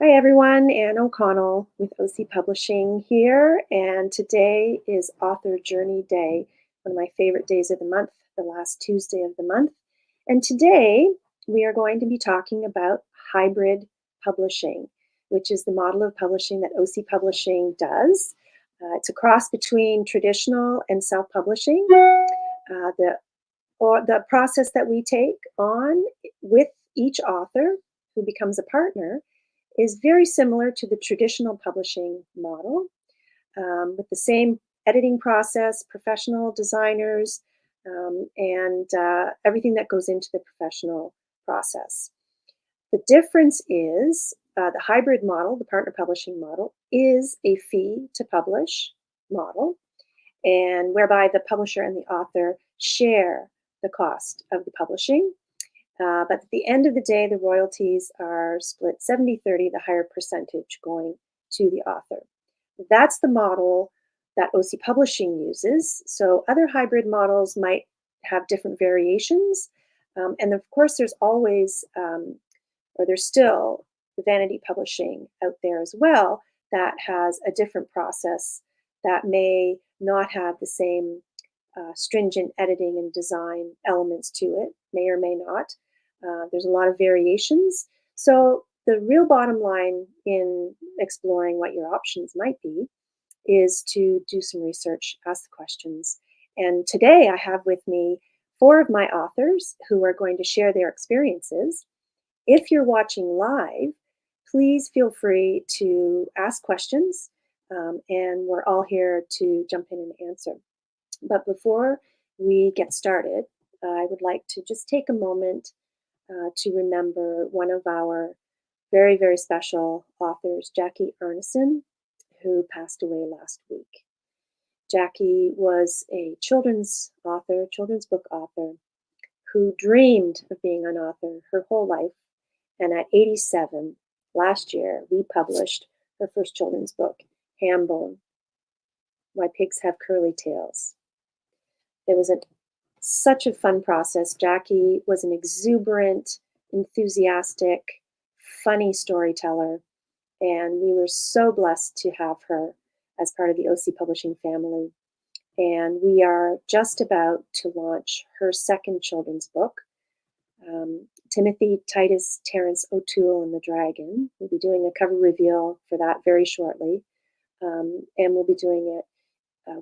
Hi everyone, Anne O'Connell with OC Publishing here, and today is Author Journey Day, one of my favorite days of the month, the last Tuesday of the month. And today we are going to be talking about hybrid publishing, which is the model of publishing that OC Publishing does. It's a cross between traditional and self-publishing. The process that we take on with each author who becomes a partner is very similar to the traditional publishing model, with the same editing process, professional designers, and everything that goes into the professional process. The difference is the hybrid model, the partner publishing model, is a fee to publish model, and whereby the publisher and the author share the cost of the publishing. But at the end of the day, the royalties are split 70-30, the higher percentage going to the author. That's the model that OC Publishing uses. So other hybrid models might have different variations. And of course, there's always, or there's still the vanity publishing out there as well that has a different process that may not have the same stringent editing and design elements to it, may or may not. There's a lot of variations. So the real bottom line in exploring what your options might be is to do some research, ask the questions. And today I have with me 4 of my authors who are going to share their experiences. If you're watching live, please feel free to ask questions, and we're all here to jump in and answer. But before we get started, I would like to just take a moment to remember one of our very, very special authors, Jackie Arneson, who passed away last week. Jackie was a children's author, children's book author, who dreamed of being an author her whole life. And at 87, last year, we published her first children's book, Hambone, Why Pigs Have Curly Tails. It was such a fun process. Jackie was an exuberant, enthusiastic, funny storyteller, and we were so blessed to have her as part of the OC Publishing family. And we are just about to launch her second children's book, Timothy Titus Terence O'Toole and the Dragon. We'll be doing a cover reveal for that very shortly, and we'll be doing it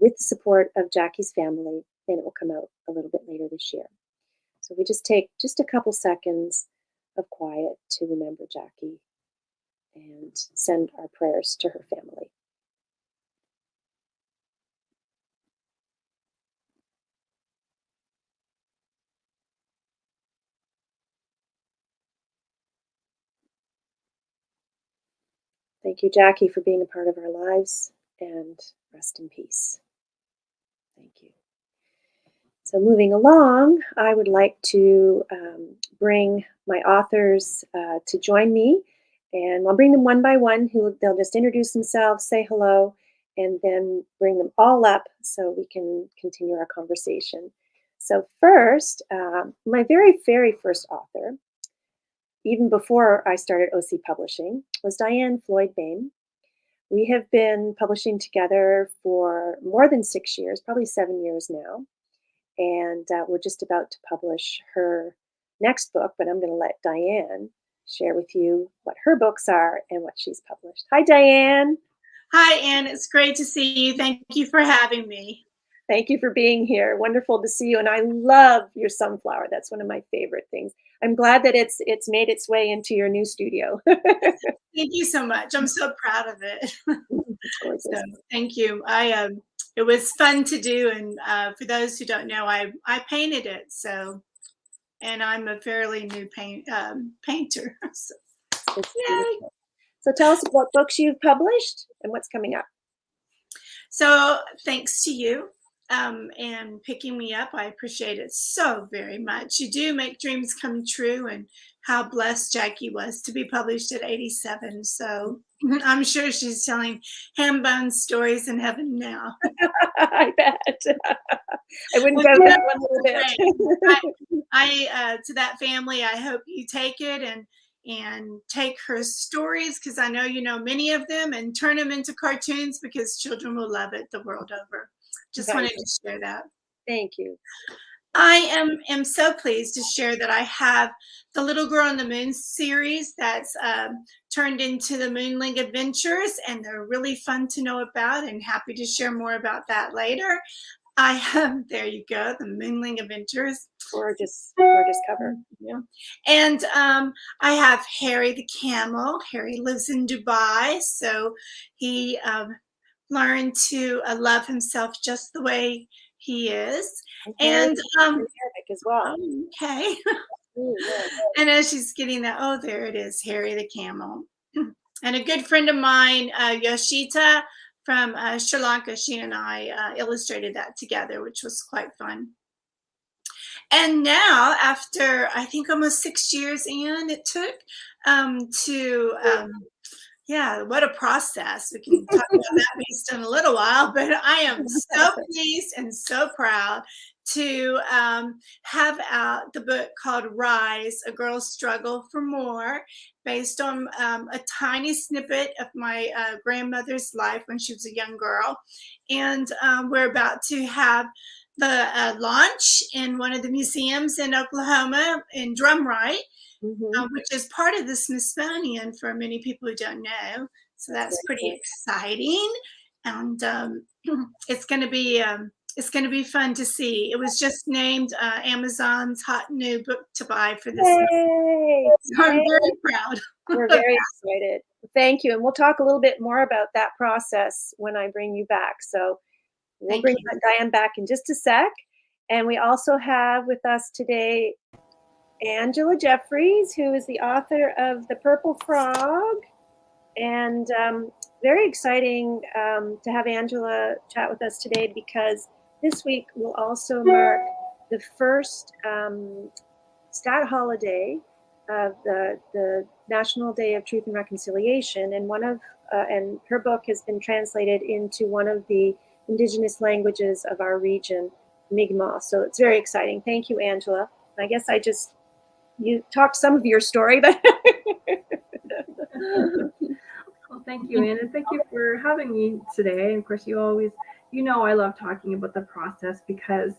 with the support of Jackie's family, and it will come out a little bit later this year. So we just take just a couple seconds of quiet to remember Jackie and send our prayers to her family. Thank you, Jackie, for being a part of our lives, and rest in peace. Thank you. So moving along, I would like to bring my authors to join me, and I'll bring them one by one. They'll just introduce themselves, say hello, and then bring them all up so we can continue our conversation. So first, my very, very first author, even before I started OC Publishing, was Diane Floyd Bain. We have been publishing together for more than 6 years, probably 7 years now. And we're just about to publish her next book, but I'm going to let Diane share with you what her books are and what she's published. Hi, Diane. Hi, Anne. It's great to see you. Thank you for having me. Thank you for being here. Wonderful to see you. And I love your sunflower. That's one of my favorite things. I'm glad that it's made its way into your new studio. Thank you so much. I'm so proud of it. So, thank you. It was fun to do, and for those who don't know, I painted it. So, and I'm a fairly new painter. So, yay. So tell us what books you've published and what's coming up. So thanks to you and picking me up. I appreciate it so very much. You do make dreams come true, and how blessed Jackie was to be published at 87. So I'm sure she's telling ham bone stories in heaven now. I bet. I wouldn't go that one a little bit. I to that family, I hope you take it, and and take her stories, because I know you know many of them, and turn them into cartoons because children will love it the world over. Just Right. wanted to share that. Thank you. I am so pleased to share that I have the Little Girl on the Moon series that's turned into the Moonling Adventures, and they're really fun to know about, and happy to share more about that later. I have, there you go, the Moonling Adventures. Gorgeous, gorgeous cover. Yeah. And I have Harry the Camel. Harry lives in Dubai, so he learned to love himself just the way he is. Harry And in Arabic as well. okay. Yeah. And as she's getting that, oh, there it is, Harry the Camel. And a good friend of mine, Yoshita from Sri Lanka, she and I illustrated that together, which was quite fun. And now, after I think almost 6 years, Anne, it took yeah, what a process. We can talk about that beast in a little while, but I am so pleased and so proud to have out the book called Rise, A Girl's Struggle for More, based on a tiny snippet of my grandmother's life when she was a young girl. And we're about to have the launch in one of the museums in Oklahoma in Drumright, which is part of the Smithsonian for many people who don't know. So that's pretty exciting, and it's going to be fun to see. It was just named Amazon's hot new book to buy for this month. So I'm very proud. We're very excited. Thank you. And we'll talk a little bit more about that process when I bring you back. So we'll bring Diane back in just a sec. And we also have with us today Angela Jeffries, who is the author of The Purple Frog. And very exciting to have Angela chat with us today, because this week will also mark the first stat holiday of the National Day of Truth and Reconciliation. And and her book has been translated into one of the indigenous languages of our region, Mi'kmaq. So it's very exciting. Thank you, Angela. I guess you talked some of your story, but well, thank you, Anne, and thank you for having me today. And of course, I love talking about the process, because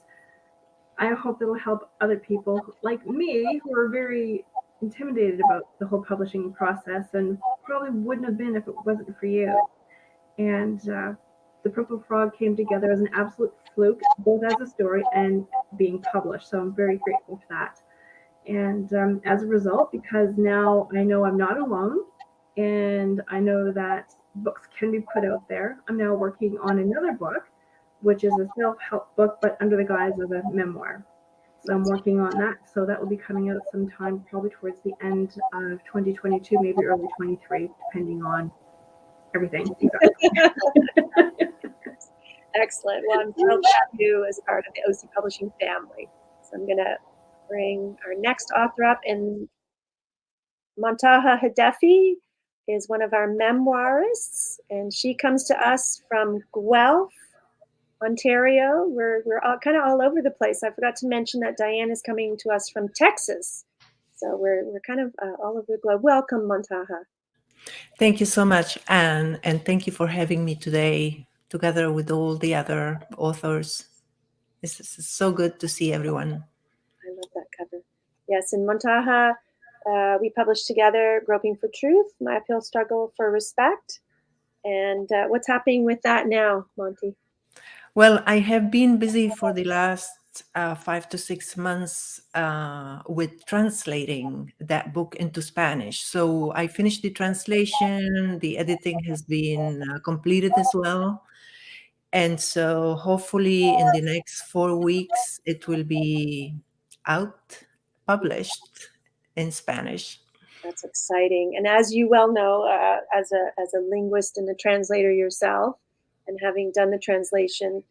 I hope it'll help other people like me who are very intimidated about the whole publishing process, and probably wouldn't have been if it wasn't for you. And The Purple Frog came together as an absolute fluke, both as a story and being published. So I'm very grateful for that. And as a result, because now I know I'm not alone, and I know that books can be put out there, I'm now working on another book, which is a self-help book, but under the guise of a memoir. So I'm working on that. So that will be coming out sometime probably towards the end of 2022, maybe early 23, depending on everything. Excellent. Well, I'm thrilled to have you as part of the OC Publishing family. So I'm going to bring our next author up, and Montaha Hadefi is one of our memoirists, and she comes to us from Guelph, Ontario. We're kind of all over the place. I forgot to mention that Diane is coming to us from Texas. So we're kind of all over the globe. Welcome, Montaha. Thank you so much, Anne, and thank you for having me today together with all the other authors. This is so good to see everyone. I love that cover. Yes, in Montaha, we published together Groping for Truth, My Uphill Struggle for Respect. And what's happening with that now, Monty? Well, I have been busy for the last 5 to 6 months with translating that book into Spanish. So I finished the translation, the editing has been completed as well. And so hopefully in the next 4 weeks, it will be out, published in Spanish. That's exciting. And as you well know, as a linguist and a translator yourself, and having done the translation,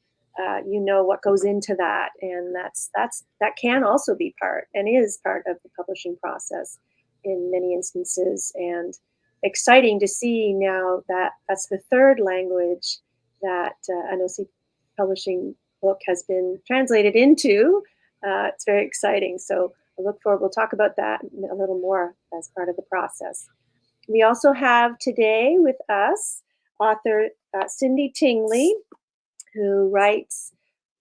you know what goes into that, and that can also be part and is part of the publishing process in many instances. And exciting to see now that that's the third language that an OC Publishing book has been translated into. It's very exciting. So I look forward. We'll talk about that a little more as part of the process. We also have today with us author Cindy Tingley, who writes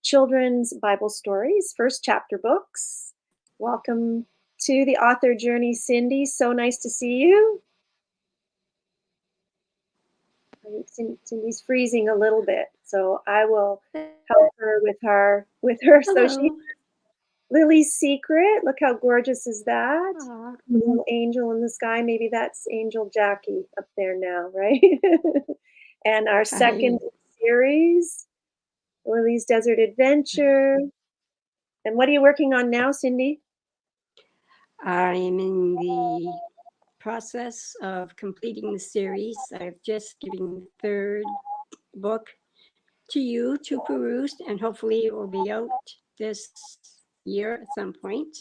children's Bible stories, first chapter books. Welcome to the author journey, Cindy. So nice to see you. I think Cindy's freezing a little bit, so I will help her with her. So she, Lily's Secret. Look how gorgeous is that? Aww. Little angel in the sky. Maybe that's Angel Jackie up there now, right? And our second series, Lily's Desert Adventure. And what are you working on now, Cindy? I'm in the process of completing the series. I've just given the third book to you to peruse, and hopefully it will be out this year at some point.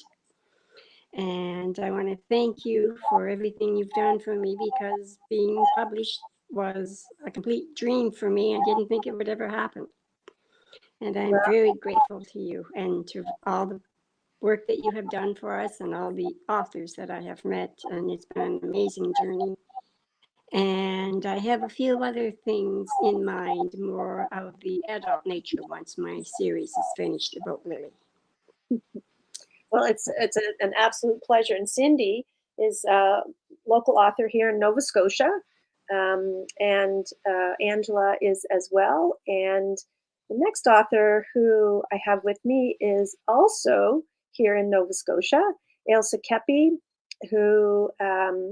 And I want to thank you for everything you've done for me, because being published was a complete dream for me. I didn't think it would ever happen. And I'm very grateful to you and to all the work that you have done for us and all the authors that I have met. And it's been an amazing journey. And I have a few other things in mind, more of the adult nature, once my series is finished about Lily. Well, it's an absolute pleasure. And Cindy is a local author here in Nova Scotia, and Angela is as well. And the next author who I have with me is also here in Nova Scotia, Elsa Kepi, who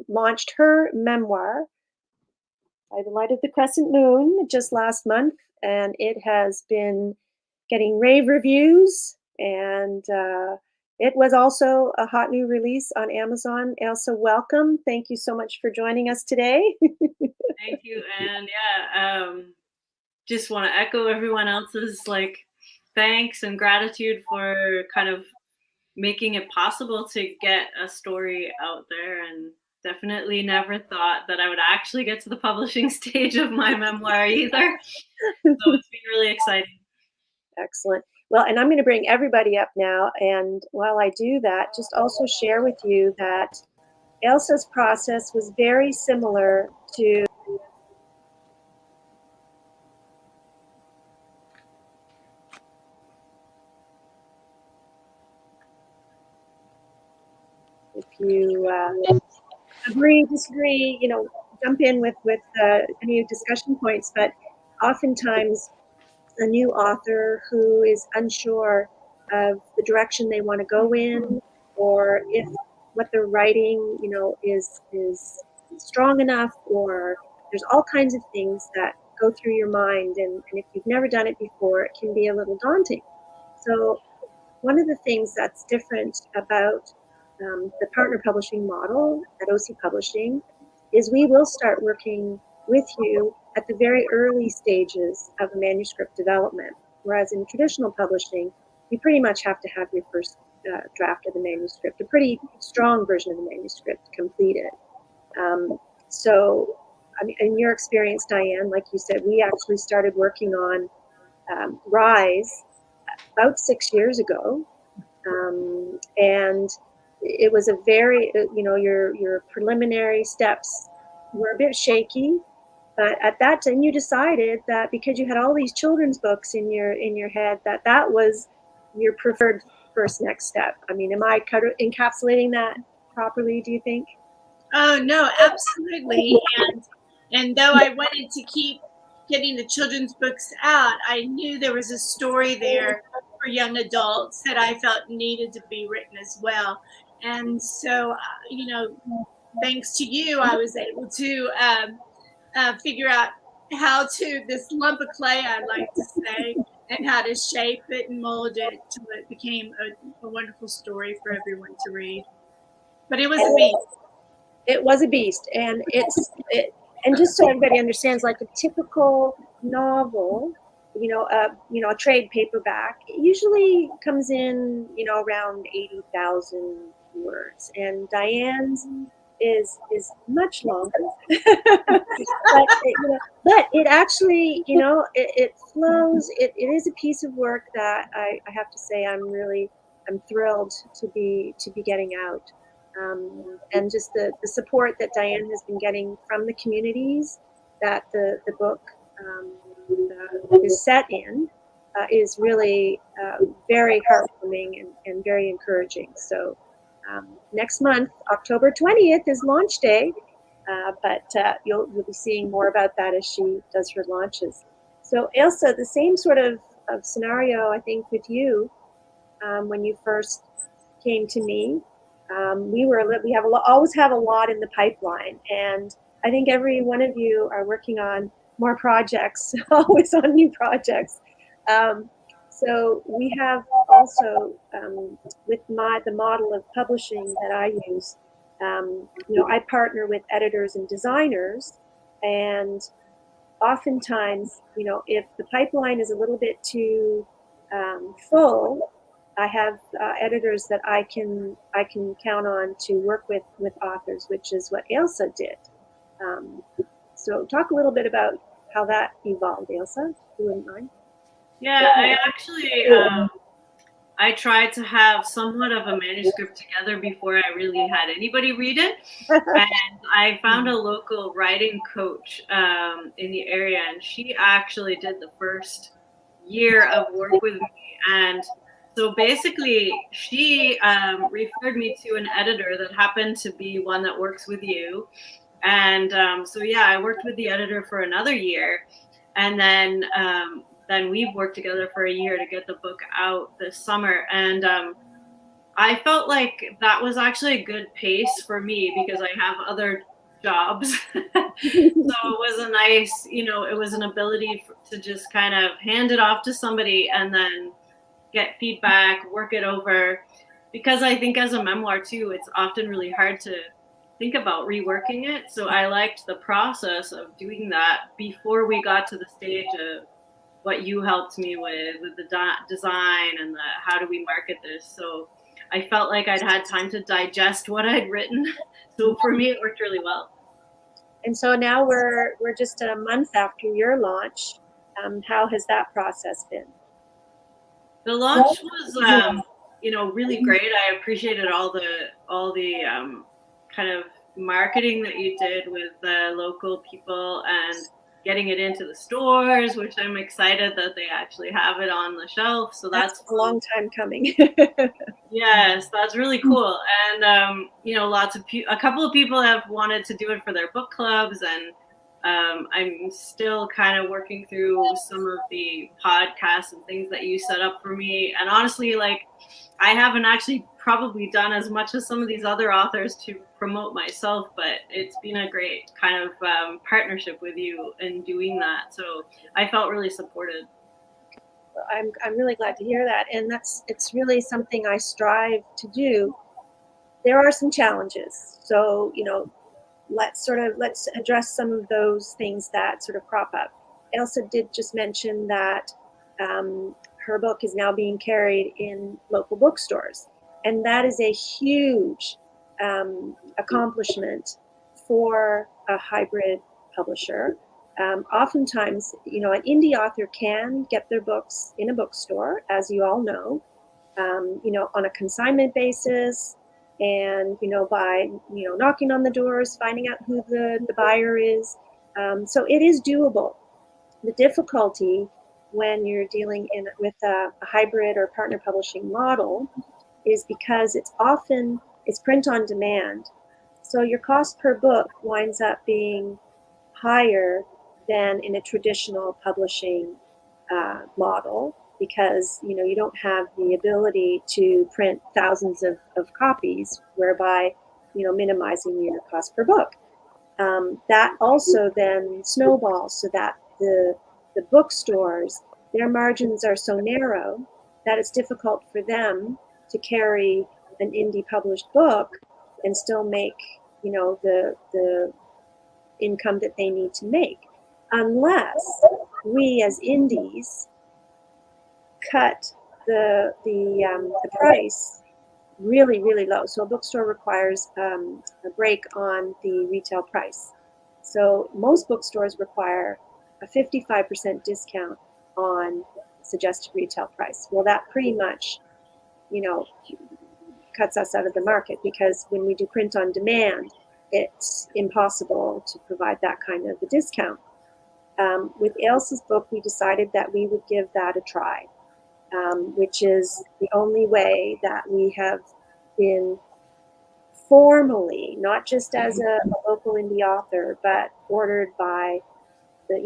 launched her memoir, By the Light of the Crescent Moon, just last month. And it has been getting rave reviews, and it was also a hot new release on Amazon. Elsa, welcome. Thank you so much for joining us today. Thank you. And just want to echo everyone else's thanks and gratitude for kind of making it possible to get a story out there, and definitely never thought that I would actually get to the publishing stage of my memoir either. So it's been really exciting. Excellent. Well, and I'm going to bring everybody up now. And while I do that, just also share with you that Elsas Process was very similar to if you agree, disagree, jump in with any discussion points. But oftentimes, a new author who is unsure of the direction they want to go in, or if what they're writing, is strong enough, or there's all kinds of things that go through your mind, and if you've never done it before, it can be a little daunting. So one of the things that's different about the partner publishing model at OC Publishing is we will start working with you at the very early stages of a manuscript development. Whereas in traditional publishing, you pretty much have to have your first draft of the manuscript, a pretty strong version of the manuscript completed. So, I mean, in your experience, Diane, like you said, we actually started working on Rise about 6 years ago. And it was a very, your preliminary steps were a bit shaky. But at that time, you decided that because you had all these children's books in your head, that was your preferred first next step. I mean, am I encapsulating that properly, do you think? Oh, no, absolutely. And though I wanted to keep getting the children's books out, I knew there was a story there for young adults that I felt needed to be written as well. And so, thanks to you, I was able to figure out how to, this lump of clay, I like to say, and how to shape it and mold it till it became a wonderful story for everyone to read. But it was a beast. It was a beast, and and just so everybody understands, like a typical novel, a trade paperback, it usually comes in, around 80,000 words, and Diane's is much longer. but it actually, it flows. It is a piece of work that I have to say I'm really I'm thrilled to be getting out, and just the support that Diane has been getting from the communities that the book is set in is really very heartwarming and very encouraging. So next month, October 20th, is launch day, but you'll be seeing more about that as she does her launches. So Elsa, the same sort of scenario, I think, with you when you first came to me. We always have a lot in the pipeline, and I think every one of you are working on more projects, always on new projects. So we have also, with the model of publishing that I use, I partner with editors and designers, and oftentimes, if the pipeline is a little bit too full, I have editors that I can count on to work with authors, which is what Elsa did. So talk a little bit about how that evolved, Elsa, if you wouldn't mind. Yeah, I actually I tried to have somewhat of a manuscript together before I really had anybody read it. And I found a local writing coach in the area, and she actually did the first year of work with me. And so basically, she referred me to an editor that happened to be one that works with you. And so, yeah, I worked with the editor for another year. And then we've worked together for a year to get the book out this summer. And I felt like that was actually a good pace for me because I have other jobs. So it was a nice, it was an ability to just kind of hand it off to somebody and then get feedback, work it over. Because I think as a memoir too, it's often really hard to think about reworking it. So I liked the process of doing that before we got to the stage of what you helped me with the design and the how do we market this. So I felt like I'd had time to digest what I'd written. So for me, it worked really well. And so now we're just a month after your launch. How has that process been? The launch was, really great. I appreciated all the kind of marketing that you did with the local people and getting it into the stores, which I'm excited that they actually have it on the shelf. So that's a long time coming. Yes, that's really cool. And a couple of people have wanted to do it for their book clubs, and I'm still kind of working through some of the podcasts and things that you set up for me. And honestly, I haven't actually probably done as much as some of these other authors to promote myself, but it's been a great kind of partnership with you in doing that. So I felt really supported. I'm really glad to hear that, and it's really something I strive to do. There are some challenges, so let's address some of those things that sort of crop up. Elsa did just mention that her book is now being carried in local bookstores, and that is a huge accomplishment for a hybrid publisher. Oftentimes, an indie author can get their books in a bookstore, as you all know, on a consignment basis, and by knocking on the doors, finding out who the buyer is. So it is doable. The difficulty when you're dealing with a hybrid or partner publishing model is because it's print on demand. So your cost per book winds up being higher than in a traditional publishing model, because you don't have the ability to print thousands of copies, whereby minimizing your cost per book. That also then snowballs, so that the bookstores, their margins are so narrow that it's difficult for them to carry an indie published book and still make the income that they need to make, unless we as indies cut the price really, really low. So a bookstore requires a break on the retail price. So most bookstores require a 55% discount on suggested retail price. Well, that pretty much cuts us out of the market, because when we do print on demand, it's impossible to provide that kind of a discount. With Elsas book, we decided that we would give that a try, which is the only way that we have been formally, not just as a local indie author, but ordered by the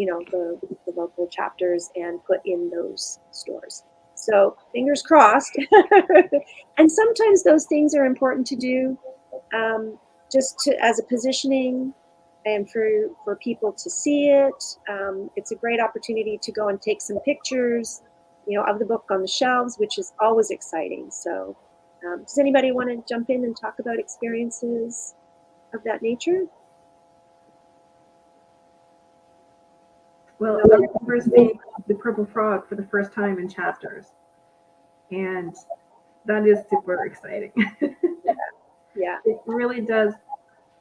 local chapters and put in those stores. So fingers crossed. And sometimes those things are important to do, just as a positioning and for people to see it. It's a great opportunity to go and take some pictures, of the book on the shelves, which is always exciting. So does anybody want to jump in and talk about experiences of that nature? Well, I remember seeing the Purple Frog for the first time in chapters, and that is super exciting. Yeah. It really does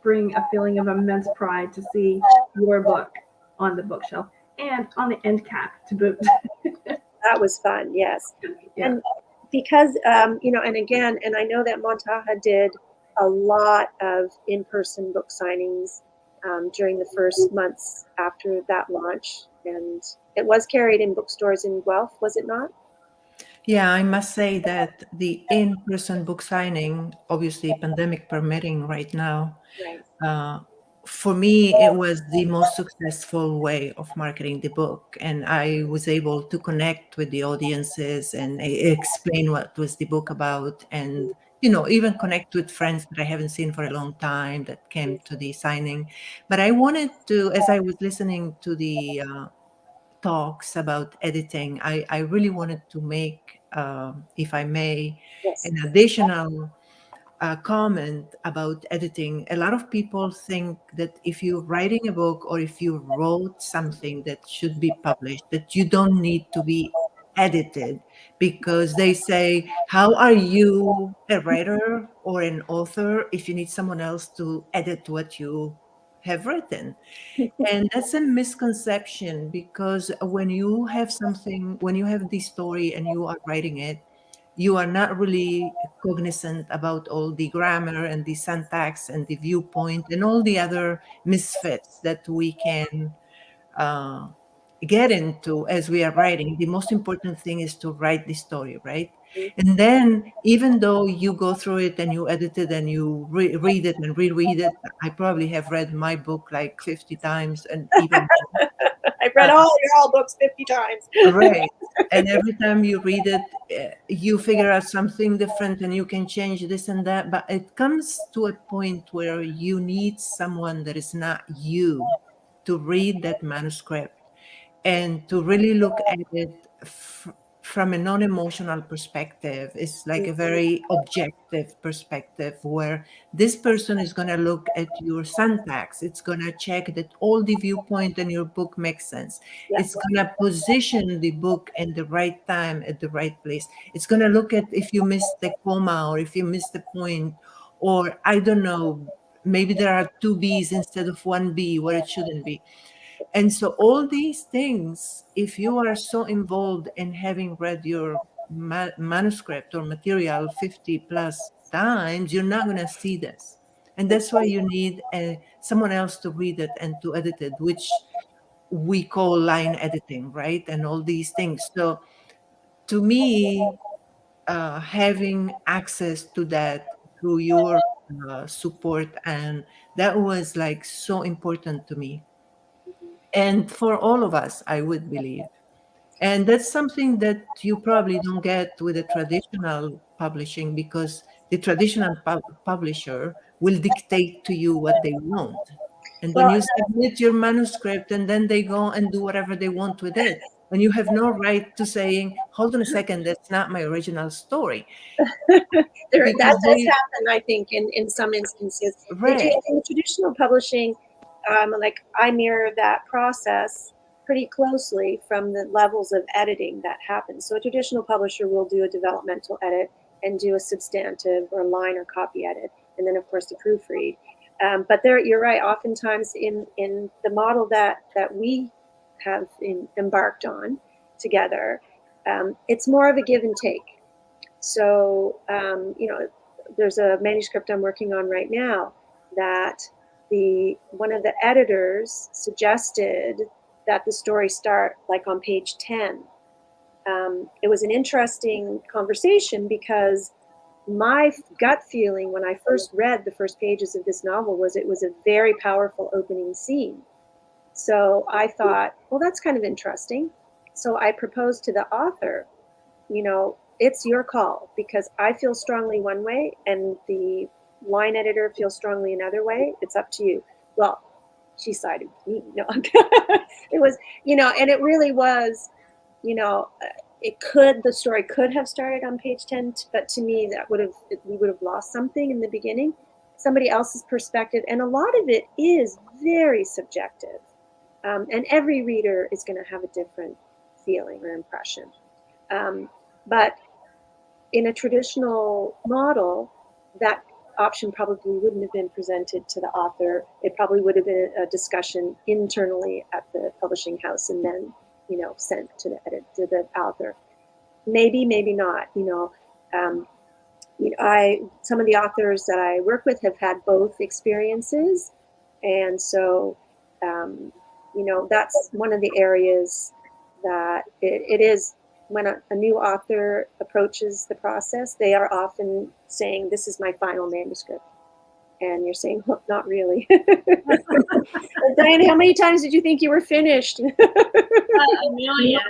bring a feeling of immense pride to see your book on the bookshelf and on the end cap to boot. That was fun, yes. Yeah. And because, and again, and I know that Montaha did a lot of in-person book signings during the first months after that launch. And it was carried in bookstores in Guelph, was it not? Yeah, I must say that the in-person book signing, obviously pandemic permitting right now, Right. for me, it was the most successful way of marketing the book. And I was able to connect with the audiences and explain what was the book about, and, even connect with friends that I haven't seen for a long time that came to the signing. But I wanted to, as I was listening to the talks about editing, I really wanted to make, if I may, Yes. an additional comment about editing. A lot of people think that if you're writing a book or if you wrote something that should be published, that you don't need to be edited, because they say, how are you a writer or an author if you need someone else to edit what you have written? And that's a misconception, because when you have something, when you have the story and you are writing it, you are not really cognizant about all the grammar and the syntax and the viewpoint and all the other misfits that we can uh, get into as we are writing. The most important thing is to write the story, right? And then, even though you go through it and you edit it and you read it and reread it, I probably have read my book like 50 times and even more. I've read all books 50 times. Right. And every time you read it, you figure out something different and you can change this and that. But it comes to a point where you need someone that is not you to read that manuscript and to really look at it from a non-emotional perspective. It's like a very objective perspective, where this person is going to look at your syntax. It's going to check that all the viewpoint in your book makes sense. Yeah. It's going to position the book in the right time at the right place. It's going to look at if you missed the comma or if you missed the point, or I don't know, maybe there are two B's instead of one B where it shouldn't be. And so all these things, if you are so involved in having read your manuscript or material 50 plus times, you're not going to see this. And that's why you need someone else to read it and to edit it, which we call line editing, right? And all these things. So to me, having access to that through your support, and that was like so important to me, and for all of us, I would believe. And that's something that you probably don't get with a traditional publishing, because the traditional publisher will dictate to you what they want. And then Well, you submit your manuscript and then they go and do whatever they want with it. And you have no right to saying, hold on a second, that's not my original story. that Because does happen, I think, in some instances. right. In traditional publishing, like I mirror that process pretty closely from the levels of editing that happen. So a traditional publisher will do a developmental edit and do a substantive or line or copy edit, and then of course the proofread. But you're right. Oftentimes in the model that we have embarked on together, it's more of a give and take. So, there's a manuscript I'm working on right now that one of the editors suggested that the story start like on page 10. It was an interesting conversation because my gut feeling when I first read the first pages of this novel was it was a very powerful opening scene. So I thought, well, that's kind of interesting. So I proposed to the author, it's your call because I feel strongly one way and the line editor feels strongly another way. It's up to you. Well, she sided with me. No, it was, and it really was, the story could have started on page 10, but to me, we would have lost something in the beginning, somebody else's perspective. And a lot of it is very subjective. And every reader is going to have a different feeling or impression. But in a traditional model, that option probably wouldn't have been presented to the author. It probably would have been a discussion internally at the publishing house and then, sent to the author. Maybe not. Some of the authors that I work with have had both experiences, and so that's one of the areas that it is. When a new author approaches the process, they are often saying, "This is my final manuscript," and you're saying, well, "Not really." Diane, how many times did you think you were finished? A million.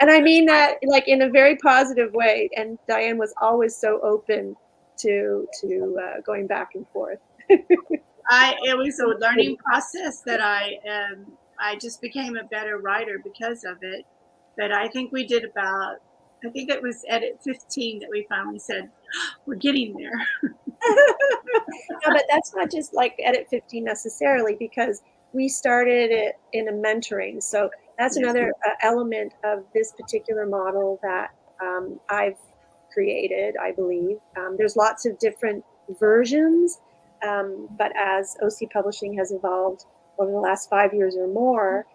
And I mean that like in a very positive way. And Diane was always so open to going back and forth. It was a learning process that I just became a better writer because of it. But I think we did I think it was edit 15 that we finally said, we're getting there. No, but that's not just like edit 15 necessarily, because we started it in a mentoring. So that's another element of this particular model that I've created, I believe. There's lots of different versions, but as OC Publishing has evolved over the last 5 years or more,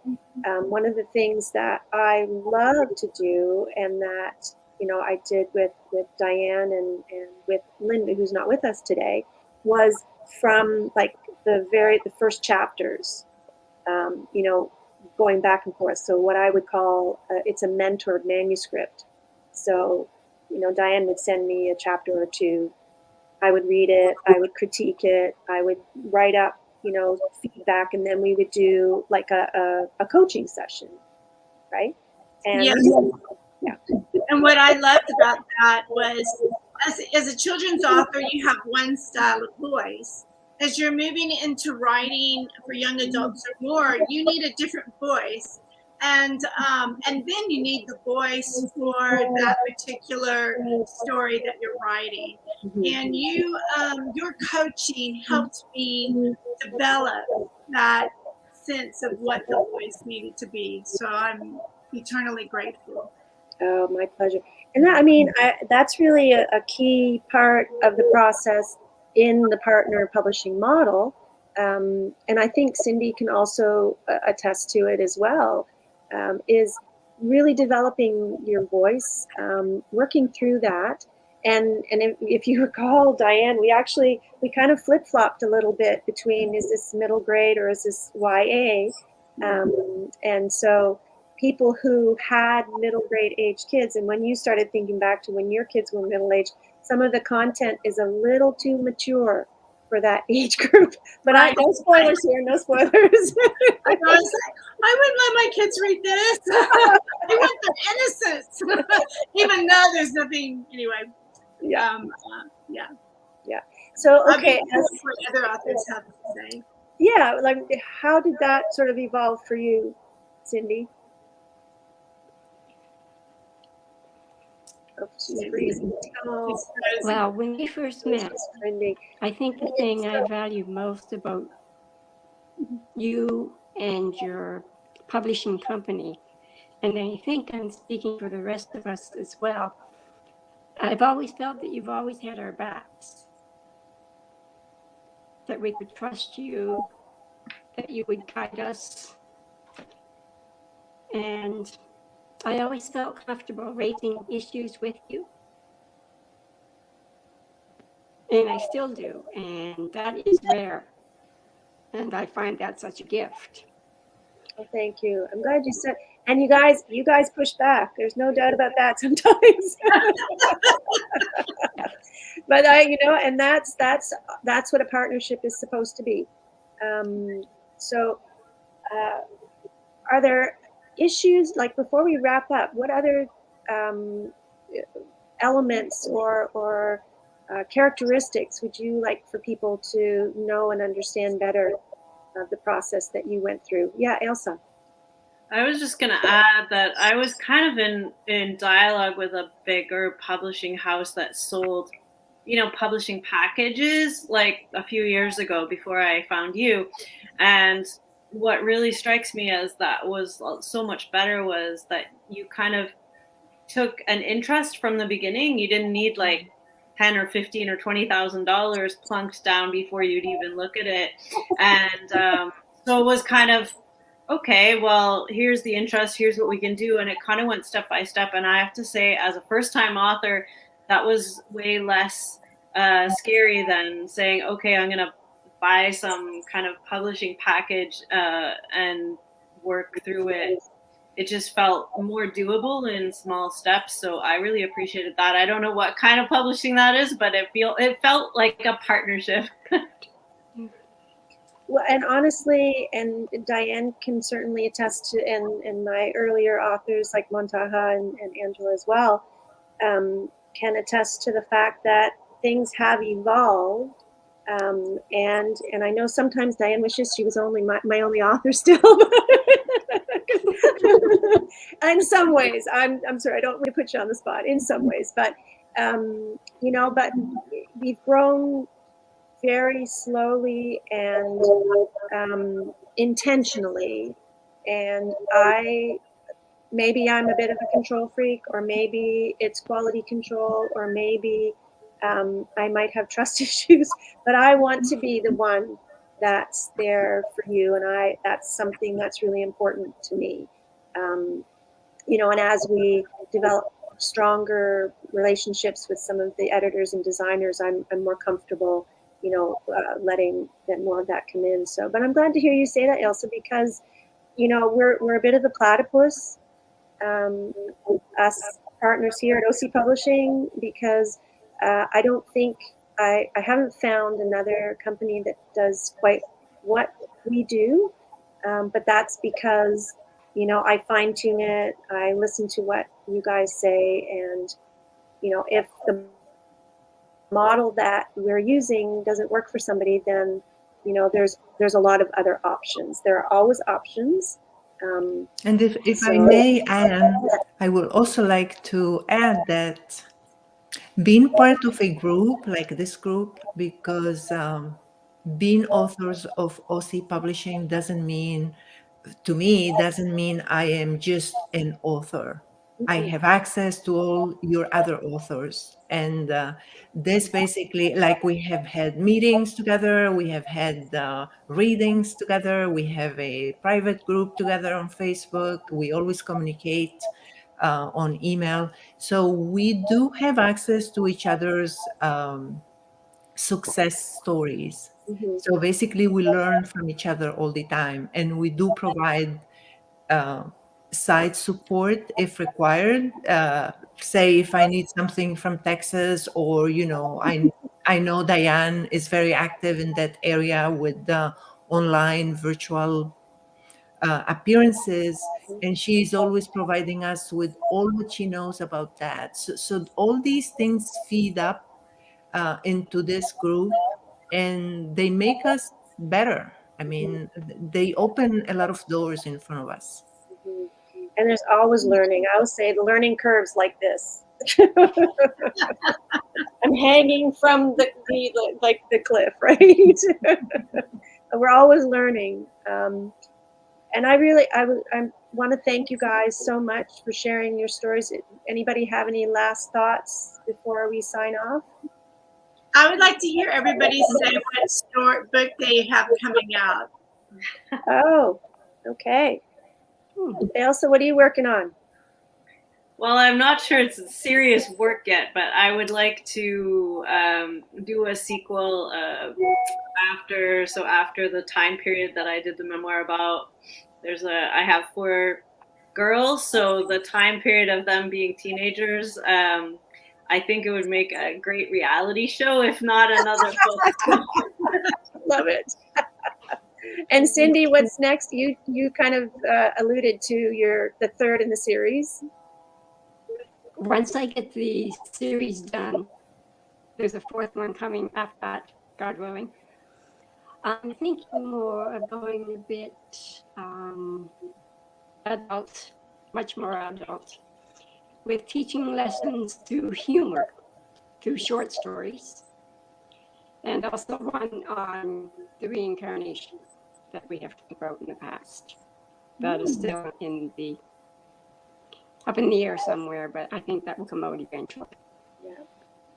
one of the things that I love to do, and that I did with Diane and with Linda, who's not with us today, was from like the first chapters, going back and forth. So what I would call it's a mentored manuscript. So Diane would send me a chapter or two. I would read it. I would critique it. I would write up feedback, and then we would do like a coaching session, right? And yes. Yeah. And what I loved about that was, as a children's author, you have one style of voice. As you're moving into writing for young adults or more, you need a different voice, and then you need the voice for that particular story that you're writing. And your coaching helped me develop that sense of what the voice needed to be. So I'm eternally grateful. Oh, my pleasure. And that's really a key part of the process in the partner publishing model. And I think Cindy can also attest to it as well, is really developing your voice, working through that. And if you recall, Diane, we kind of flip-flopped a little bit between, is this middle grade or is this YA? And so people who had middle grade age kids, and when you started thinking back to when your kids were middle age, some of the content is a little too mature for that age group. But no spoilers here, no spoilers. I wouldn't let my kids read this. I want their innocence, even though there's nothing. Anyway, yeah. Yeah. So okay, what other authors have to say. Yeah, like how did that sort of evolve for you, Cindy? Oh, she's freezing. Oh. Well, when we first met, I think the thing I value most about you and your publishing company, and I think I'm speaking for the rest of us as well, I've always felt that you've always had our backs, that we could trust you, that you would guide us. And I always felt comfortable raising issues with you. And I still do. And that is rare. And I find that such a gift. Well, thank you. I'm glad you said. And you guys push back. There's no doubt about that sometimes. But and that's what a partnership is supposed to be. So, are there issues, like, before we wrap up? What other elements or characteristics would you like for people to know and understand better of the process that you went through? Yeah, Elsa. I was just going to add that I was kind of in dialogue with a bigger publishing house that sold, publishing packages like a few years ago before I found you. And what really strikes me as that was so much better was that you kind of took an interest from the beginning. You didn't need like 10 or 15 or $20,000 plunked down before you'd even look at it. And so it was kind of, okay, well, here's the interest, here's what we can do. And it kind of went step by step. And I have to say, as a first-time author, that was way less scary than saying, okay, I'm going to buy some kind of publishing package and work through it. It just felt more doable in small steps. So I really appreciated that. I don't know what kind of publishing that is, but it felt like a partnership. Well, and honestly, and Diane can certainly attest to, and my earlier authors like Montaha and Angela as well, can attest to the fact that things have evolved. And I know sometimes Diane wishes she was only my only author still. In some ways, I'm sorry, I don't want to put you on the spot. In some ways, but but we've grown very slowly and intentionally. And maybe I'm a bit of a control freak, or maybe it's quality control, or maybe I might have trust issues, but I want to be the one that's there for you. And that's something that's really important to me. And as we develop stronger relationships with some of the editors and designers, I'm more comfortable, letting more of that come in. So, but I'm glad to hear you say that, Elsa, because, we're a bit of a platypus, us partners here at OC Publishing, because I don't think I haven't found another company that does quite what we do. But that's because, I fine tune it. I listen to what you guys say. And, if the model that we're using doesn't work for somebody, then, there's a lot of other options. There are always options. And if I may, Anne, I would also like to add that being part of a group like this group, because being authors of OC Publishing doesn't mean I am just an author. I have access to all your other authors. And this basically, like, we have had meetings together, we have had readings together, we have a private group together on Facebook, we always communicate on email. So we do have access to each other's success stories. Mhm. So basically, we learn from each other all the time, and we do provide side support if required. Say if I need something from Texas, or I know Diane is very active in that area with the online virtual appearances, and she is always providing us with all what she knows about that. So all these things feed up into this group, and they make us better. I mean, they open a lot of doors in front of us. Mhm. And there's always learning. I would say the learning curve's like this. I'm hanging from the cliff, right? We're always learning. And I want to thank you guys so much for sharing your stories. Anybody have any last thoughts before we sign off? I would like to hear everybody say what short book they have coming out. Oh, okay. Elsa, what are you working on? Well, I'm not sure it's serious work yet, but I would like to do a sequel after the time period that I did the memoir about. I have 4 girls, so the time period of them being teenagers. I think it would make a great reality show, if not another book. Love it. And Cindy, what's next? You kind of alluded to the third in the series. Once I get the series done, there's a 4th one coming after that, God willing. I'm thinking more of going a bit adult, much more adult, with teaching lessons through humor, through short stories, and also one on the reincarnation that we have talked about in the past. That is still up in the air somewhere, but I think that will come out eventually. Yeah.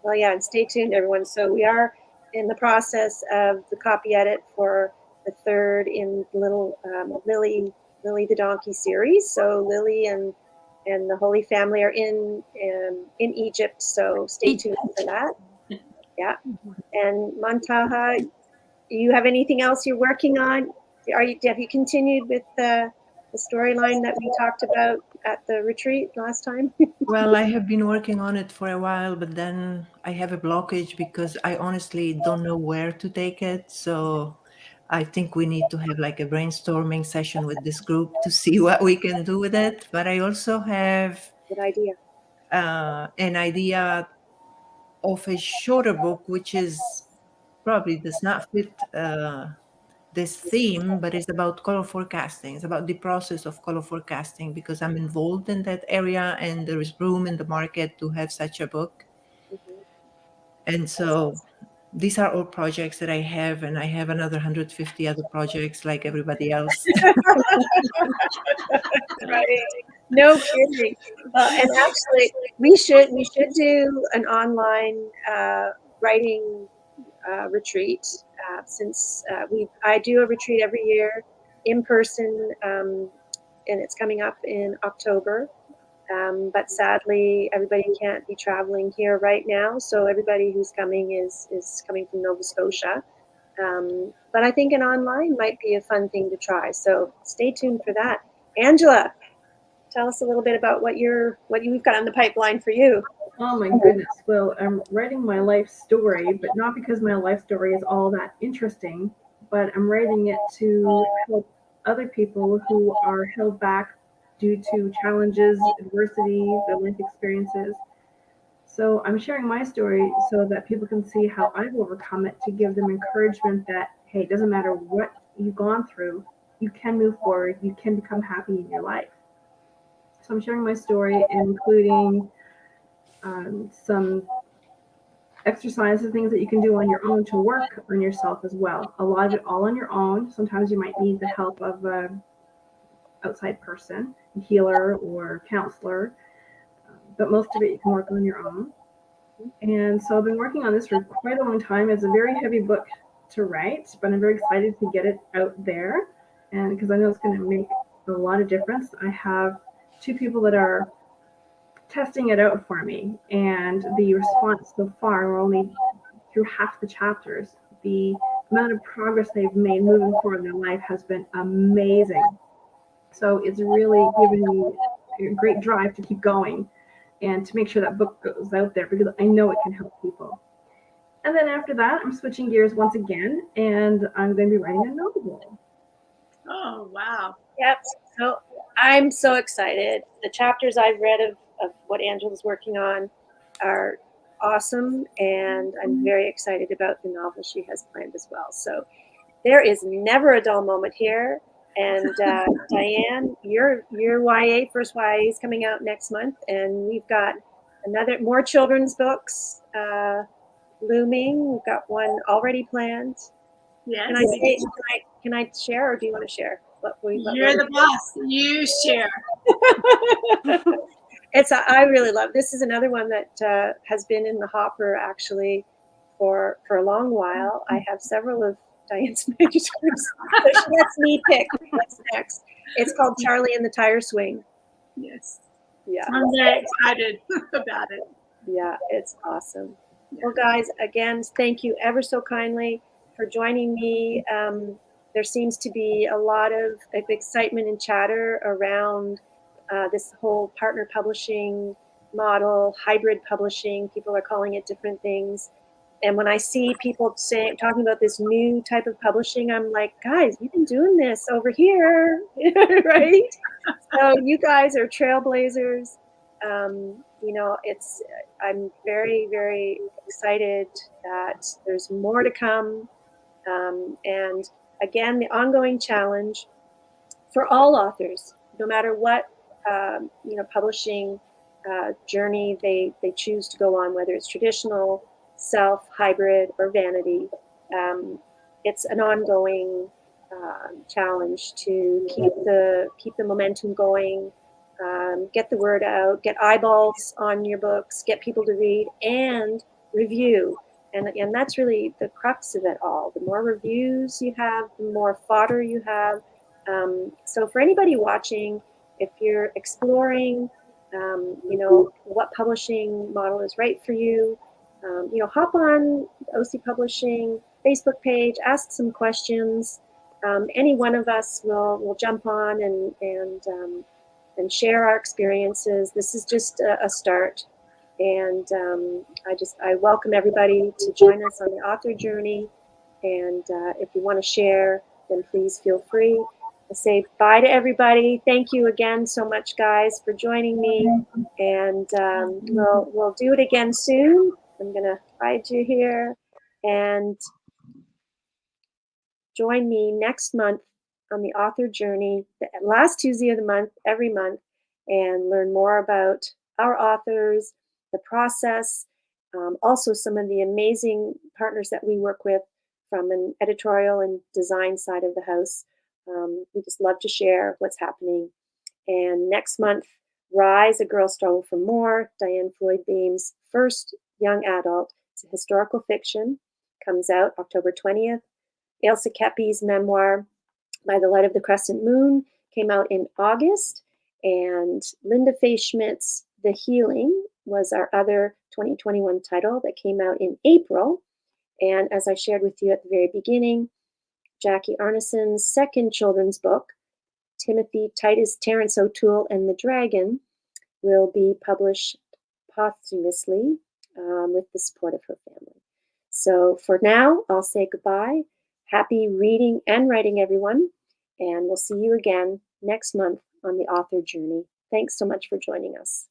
Well, yeah, and stay tuned, everyone. So we are in the process of the copy edit for the third in little Lily the Donkey series. So Lily and the Holy Family are in Egypt. So stay tuned for that. Yeah. And Mantaha, do you have anything else you're working on? Have you continued with the storyline that we talked about at the retreat last time? Well, I have been working on it for a while, but then I have a blockage because I honestly don't know where to take it. So I think we need to have like a brainstorming session with this group to see what we can do with it. But I also have Good idea. an idea of a shorter book, which is probably does not fit this theme, but it's about color forecasting. It's about the process of color forecasting because I'm involved in that area and there is room in the market to have such a book. Mhm. And so these are all projects that I have, and I have another 150 other projects like everybody else. Right. No kidding. And actually, we should do an online writing retreat since I do a retreat every year in person, and it's coming up in October. But sadly, everybody can't be traveling here right now. So everybody who's coming is coming from Nova Scotia. But I think an online might be a fun thing to try. So stay tuned for that. Angela, tell us a little bit about what you've got on the pipeline for you. Oh my goodness. Well, I'm writing my life story, but not because my life story is all that interesting, but I'm writing it to help other people who are held back due to challenges, adversity, their life experiences. So I'm sharing my story so that people can see how I've overcome it, to give them encouragement that, hey, it doesn't matter what you've gone through, you can move forward, you can become happy in your life. So I'm sharing my story, including some exercises, things that you can do on your own to work on yourself as well. A lot of it all on your own. Sometimes you might need the help of an outside person, a healer or counselor, but most of it you can work on your own. And so I've been working on this for quite a long time. It's a very heavy book to write, but I'm very excited to get it out there, and because I know it's going to make a lot of difference. I have 2 people that are testing it out for me, and the response so far, we're only through half the chapters. The amount of progress they've made moving forward in their life has been amazing. So it's really given me a great drive to keep going and to make sure that book goes out there, because I know it can help people. And then after that, I'm switching gears once again, and I'm going to be writing a novel. Oh, wow. Yep. So I'm so excited. The chapters I've read of what Angela's working on are awesome, and I'm very excited about the novel she has planned as well. So there is never a dull moment here. And Diane, your YA, first YA is coming out next month, and we've got more children's books looming. We've got one already planned. Yes. Can I share, or do you want to share? You're the boss. You share. I really love. This is another one that has been in the hopper actually for a long while. I have several of Diane's manuscripts. So she lets me pick what's next. It's called Charlie and the Tire Swing. Yes. Yeah. I'm very excited about it. Yeah, it's awesome. Well, guys, again, thank you ever so kindly for joining me. There seems to be a lot of excitement and chatter around this whole partner publishing model, hybrid publishing. People are calling it different things. And when I see people talking about this new type of publishing, I'm like, guys, we've been doing this over here, right? So you guys are trailblazers. You know, I'm very, very excited that there's more to come. And again, the ongoing challenge for all authors, no matter what publishing journey they choose to go on, whether it's traditional, self, hybrid, or vanity. It's an ongoing challenge to keep the momentum going, get the word out, get eyeballs on your books, get people to read and review. And that's really the crux of it all. The more reviews you have, the more fodder you have. So for anybody watching, if you're exploring, what publishing model is right for you, hop on the OC Publishing Facebook page, ask some questions. Any one of us will jump on and share our experiences. This is just a start. And I welcome everybody to join us on the author journey. And if you want to share, then please feel free. I say bye to everybody. Thank you again so much, guys, for joining me. And we'll do it again soon. I'm going to hide you here. And join me next month on the author journey, the last Tuesday of the month, every month, and learn more about our authors, the process, also some of the amazing partners that we work with from an editorial and design side of the house. We just love to share what's happening. And next month, Rise, A Girl Struggle for More, Diane Floyd Beam's first young adult. It's a historical fiction, comes out October 20th. Ailsa Kepi's memoir, By the Light of the Crescent Moon, came out in August. And Linda Faye Schmidt's The Healing was our other 2021 title that came out in April. And as I shared with you at the very beginning, Jackie Arneson's second children's book, Timothy Titus Terence O'Toole and the Dragon, will be published posthumously with the support of her family. So for now, I'll say goodbye. Happy reading and writing, everyone. And we'll see you again next month on the author journey. Thanks so much for joining us.